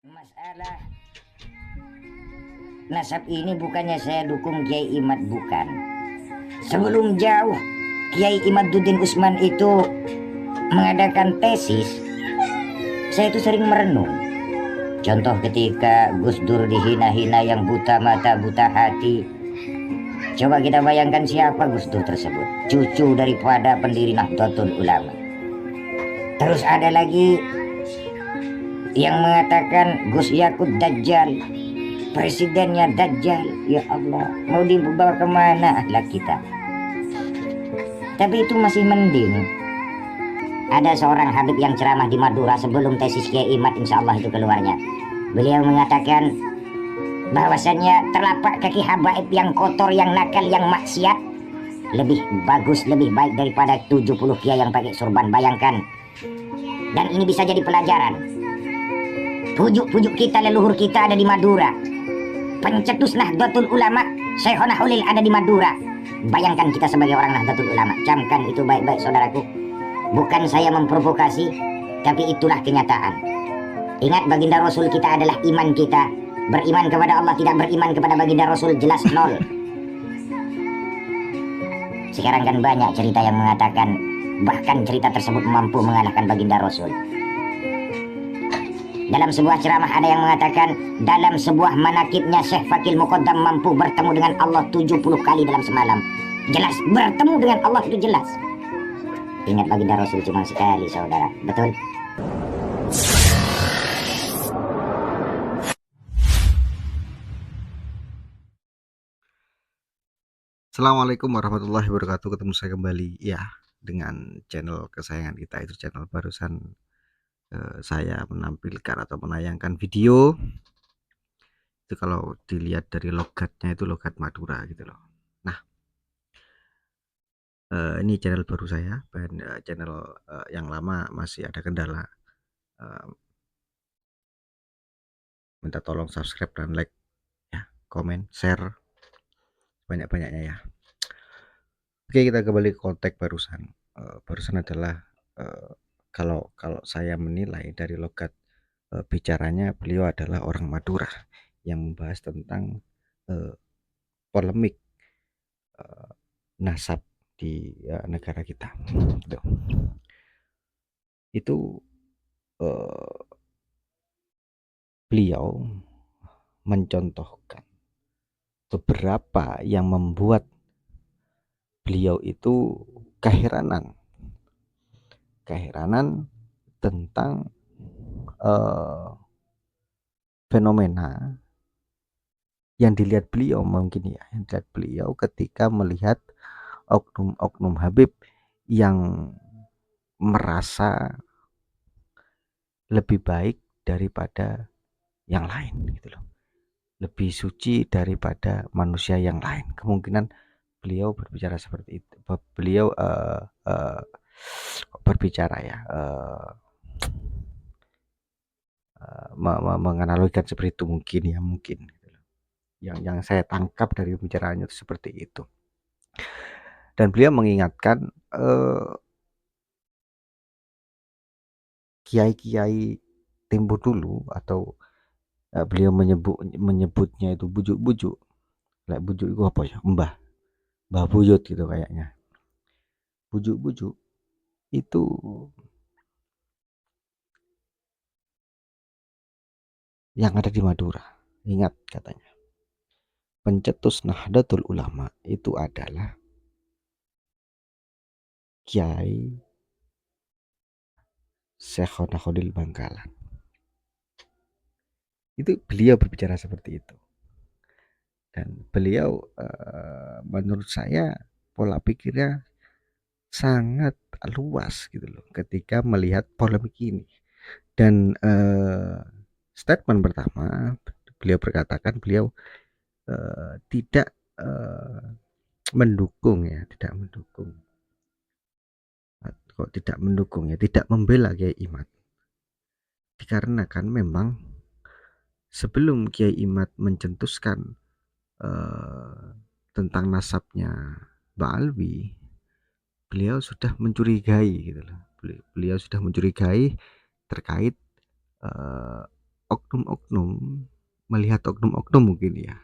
Masalah nasab ini bukannya saya dukung Kiai Imad, bukan. Sebelum jauh Kiai Imaduddin Usman itu mengadakan tesis, saya itu sering merenung. Contoh ketika Gus Dur dihina-hina yang buta mata buta hati. Coba kita bayangkan siapa Gus Dur tersebut, cucu daripada pendiri Nahdlatul Ulama. Terus ada lagi yang mengatakan Gus Yakut Dajjal, presidennya Dajjal. Ya Allah, mau dibawa kemana ahlak kita? Tapi itu masih mending. Ada seorang Habib yang ceramah di Madura sebelum tesis Kiai Imad, insya Allah itu keluarnya. Beliau mengatakan bahwasannya telapak kaki habaib yang kotor, yang nakal, yang maksiat lebih bagus, lebih baik daripada 70 kiai yang pakai surban. Bayangkan. Dan ini bisa jadi pelajaran. Pujuk-pujuk kita, leluhur kita ada di Madura. Pencetus Nahdlatul Ulama Syekhona Hulil ada di Madura. Bayangkan kita sebagai orang Nahdlatul Ulama. Camkan itu baik-baik saudaraku. Bukan saya memprovokasi, tapi itulah kenyataan. Ingat, baginda Rasul kita adalah iman kita. Beriman kepada Allah, tidak beriman kepada baginda Rasul, jelas nol. Sekarang kan banyak cerita yang mengatakan bahkan cerita tersebut mampu mengalahkan baginda Rasul. Dalam sebuah ceramah ada yang mengatakan dalam sebuah manakibnya Syekh Fakil Muqaddam mampu bertemu dengan Allah 70 kali dalam semalam. Jelas bertemu dengan Allah itu jelas. Ingat, baginda Rasul cuma sekali saudara. Betul? Assalamualaikum warahmatullahi wabarakatuh. Ketemu saya kembali ya dengan channel kesayangan kita, itu channel barusan saya menampilkan atau menayangkan video itu. Kalau dilihat dari logatnya itu logat Madura gitu loh. Nah, ini channel baru saya, dan channel yang lama masih ada kendala. Minta tolong subscribe dan like ya, komen, share banyak-banyaknya ya. Oke, kita kembali ke konteks barusan. Barusan adalah kalau saya menilai dari logat bicaranya, beliau adalah orang Madura yang membahas tentang polemik nasab di negara kita. Gitu. Itu beliau mencontohkan beberapa yang membuat beliau itu keheranan tentang fenomena yang dilihat beliau, mungkin ya, yang dilihat beliau ketika melihat oknum Habib yang merasa lebih baik daripada yang lain gitu loh, lebih suci daripada manusia yang lain. Kemungkinan beliau berbicara seperti itu. Beliau berbicara ya, menganalogikan seperti itu mungkin ya, mungkin gitu loh. Yang saya tangkap dari pembicaraannya itu seperti itu. Dan beliau mengingatkan kiai-kiai tempo dulu, atau beliau menyebutnya itu bujuk-bujuk. Lah bujuk itu apa ya? Mbah Buyut gitu kayaknya. Bujuk-bujuk itu yang ada di Madura. Ingat, katanya, pencetus Nahdlatul Ulama itu adalah Kiai Syekhona Khalil Bangkalan. Itu beliau berbicara seperti itu. Dan beliau menurut saya pola pikirnya sangat luas gitu loh ketika melihat polemik ini. Dan statement pertama beliau berkatakan beliau tidak mendukung ya, tidak membela Kiai Imad, dikarenakan memang sebelum Kiai Imad mencetuskan tentang nasabnya Mbak Alwi, beliau sudah mencurigai gitu loh. Beliau sudah mencurigai terkait oknum-oknum melihat oknum-oknum mungkin ya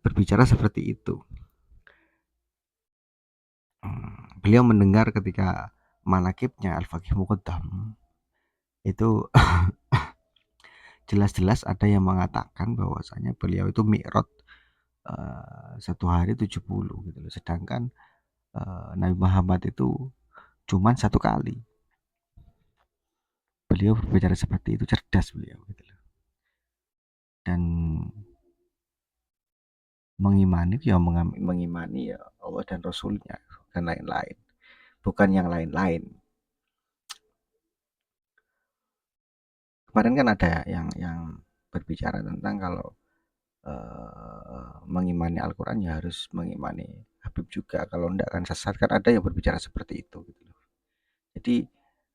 berbicara seperti itu. Beliau mendengar ketika manakibnya Al-Faqih Muqaddam itu jelas-jelas ada yang mengatakan bahwasanya beliau itu mi'raj satu hari 70 gitu loh. Sedangkan Nabi Muhammad itu cuman satu kali. Beliau berbicara seperti itu, cerdas beliau gitu loh. Dan mengimani ya mengimani ya Allah dan Rasulnya dan lain-lain, bukan yang lain-lain. Kemarin kan ada yang berbicara tentang kalau mengimani Al-Quran ya harus mengimani Habib juga, kalau enggak kan sesat. Kan ada yang berbicara seperti itu gitu loh. Jadi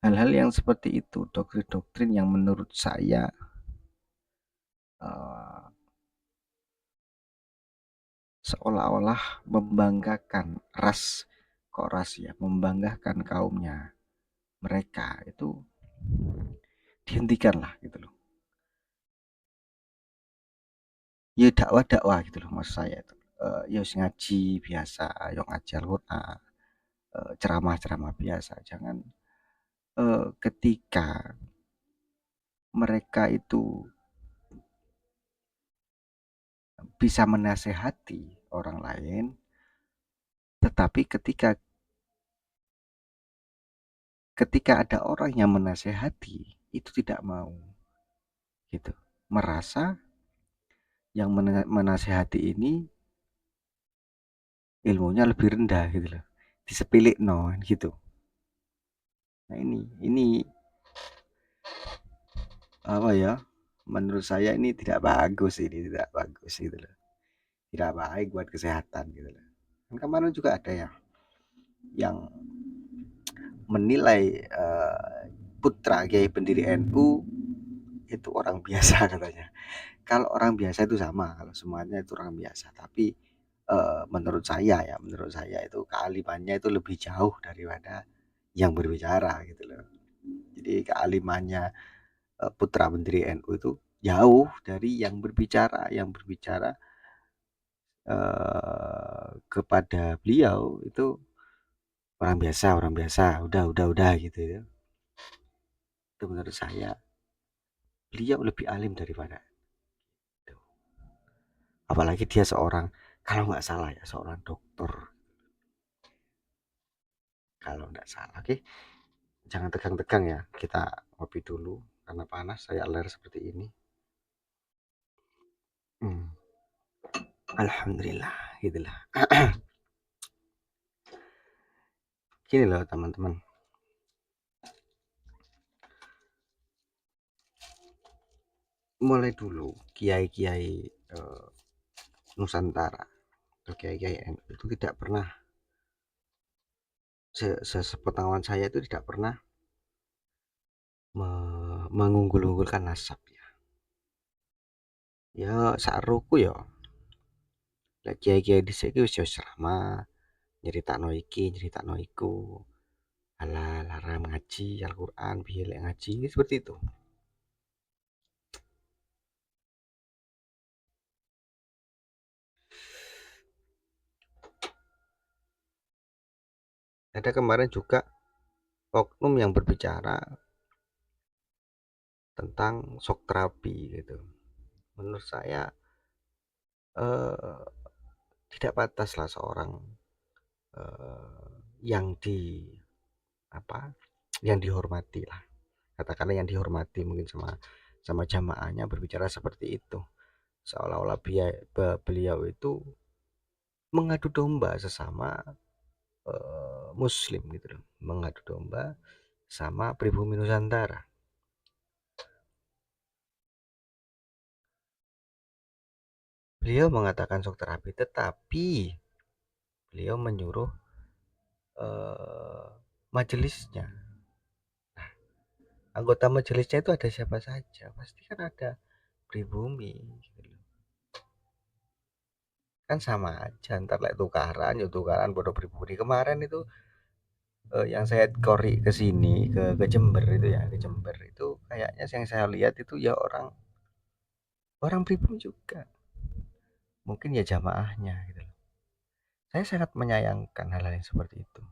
hal-hal yang seperti itu, doktrin-doktrin yang menurut saya seolah-olah membanggakan ras ya, membanggakan kaumnya, mereka itu dihentikan lah gitu loh. Ya dakwah-dakwah gitu loh maksud saya itu. Ya ngaji biasa, ya ngaji Al-Quran, ceramah-ceramah biasa. Jangan ketika mereka itu bisa menasehati orang lain, tetapi ketika ada orang yang menasehati itu tidak mau gitu, merasa yang menasehati ini ilmunya lebih rendah gitu loh, disepilik no gitu. Nah ini apa ya, menurut saya ini tidak bagus, gitu loh, tidak baik buat kesehatan gitu loh. Kan kemarin juga ada yang menilai putra Kiai pendiri NU itu orang biasa katanya. Kalau orang biasa itu sama, kalau semuanya itu orang biasa. Tapi menurut saya itu kealimannya itu lebih jauh daripada yang berbicara gitu loh. Jadi kealimannya putra pendiri NU itu jauh dari yang berbicara. Yang berbicara kepada beliau itu orang biasa, udah gitu ya. Itu menurut saya beliau lebih alim daripada itu. Apalagi dia seorang, kalau nggak salah ya, seorang dokter kalau nggak salah. Oke, jangan tegang-tegang ya, kita ngopi dulu karena panas, saya aler seperti ini. Alhamdulillah gitulah. Gini loh teman-teman, mulai dulu kiai-kiai Nusantara atau kiai-kiai NU itu tidak pernah, sepengetahuan saya itu tidak pernah mengunggul-unggulkan nasab ya. Ya saruku ya, lek kiai-kiai dhisik iki wis ceramah, nyeritakno iki, nyeritakno iku. Alah, larang ngaji Al-Quran, piye lek ngaji, seperti itu. Ada kemarin juga oknum yang berbicara tentang shock terapi gitu. Menurut saya eh, tidak pantas lah seorang yang di apa, yang dihormati lah, katakanlah yang dihormati mungkin sama jamaahnya berbicara seperti itu, seolah-olah beliau itu mengadu domba sesama muslim gitu loh, mengadu domba sama pribumi Nusantara. Beliau mengatakan shock terapi, tetapi beliau menyuruh majelisnya, anggota majelisnya itu ada siapa saja, pasti kan ada pribumi gitu loh. Kan sama aja, ntar like tukaran ya tukaran bodoh pribumi. Kemarin itu yang saya kori ke sini ke Jember itu ya, ke Jember itu kayaknya yang saya lihat itu ya orang orang pribumi juga, mungkin ya jamaahnya gitu loh. Saya sangat menyayangkan hal-hal yang seperti itu.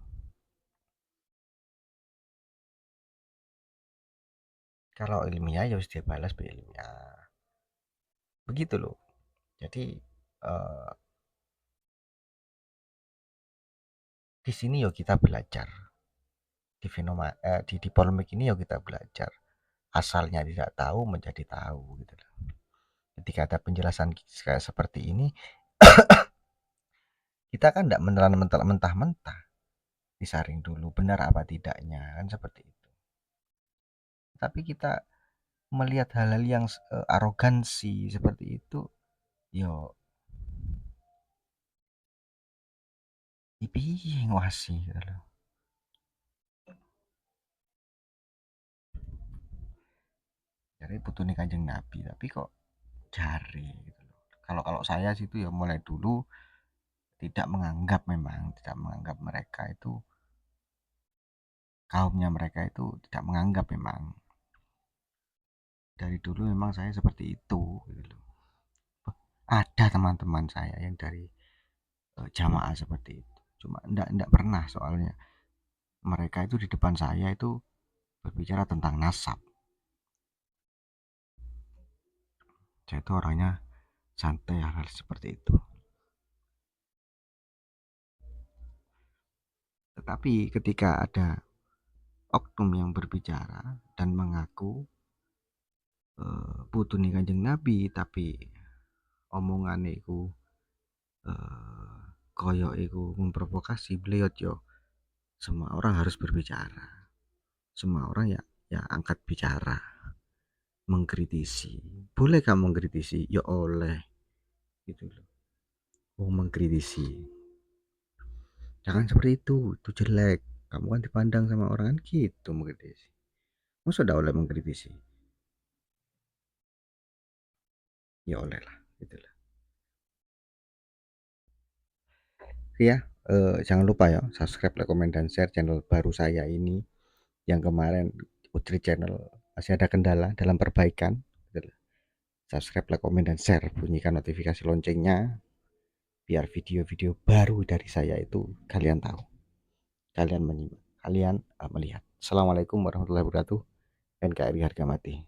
Kalau ilmiah ya harus dia balas ilmiah, begitu loh. Jadi eh, di sini yo kita belajar di di polemik ini yo kita belajar asalnya tidak tahu menjadi tahu gitu loh. Ketika ada penjelasan kayak seperti ini, kita kan tidak menelan mentah-mentah, disaring dulu benar apa tidaknya kan seperti itu. Tapi kita melihat hal-hal yang arogansi seperti itu, yo piye ngwasi gitu loh. Jadi putune Kanjeng Nabi, tapi kok jari gitu loh. Kalau kalau saya sih itu ya mulai dulu tidak menganggap mereka itu kaumnya mereka itu tidak menganggap memang dari dulu memang saya seperti itu gitu loh. Ada teman-teman saya yang dari jamaah seperti itu. Cuma enggak pernah soalnya mereka itu di depan saya itu berbicara tentang nasab. Saya itu orangnya santai hal seperti itu. Tetapi ketika ada oknum yang berbicara dan mengaku putune Kanjeng Nabi tapi omongane iku koyo iku memprovokasi beliau yo, semua orang harus berbicara, semua orang ya angkat bicara, mengkritisi, boleh kamu mengkritisi ya oleh gitu loh. Oh mengkritisi jangan seperti itu jelek, kamu kan dipandang sama orang kan gitu mengkritisi, masa udah oleh mengkritisi ya oleh lah gitu lah ya. Jangan lupa ya subscribe, like, komen, dan share channel baru saya ini. Yang kemarin Putri Channel masih ada kendala dalam perbaikan. Subscribe, like, komen, dan share. Bunyikan notifikasi loncengnya biar video-video baru dari saya itu kalian tahu, kalian menyimak, kalian melihat. Assalamualaikum warahmatullahi wabarakatuh. NKRI harga mati.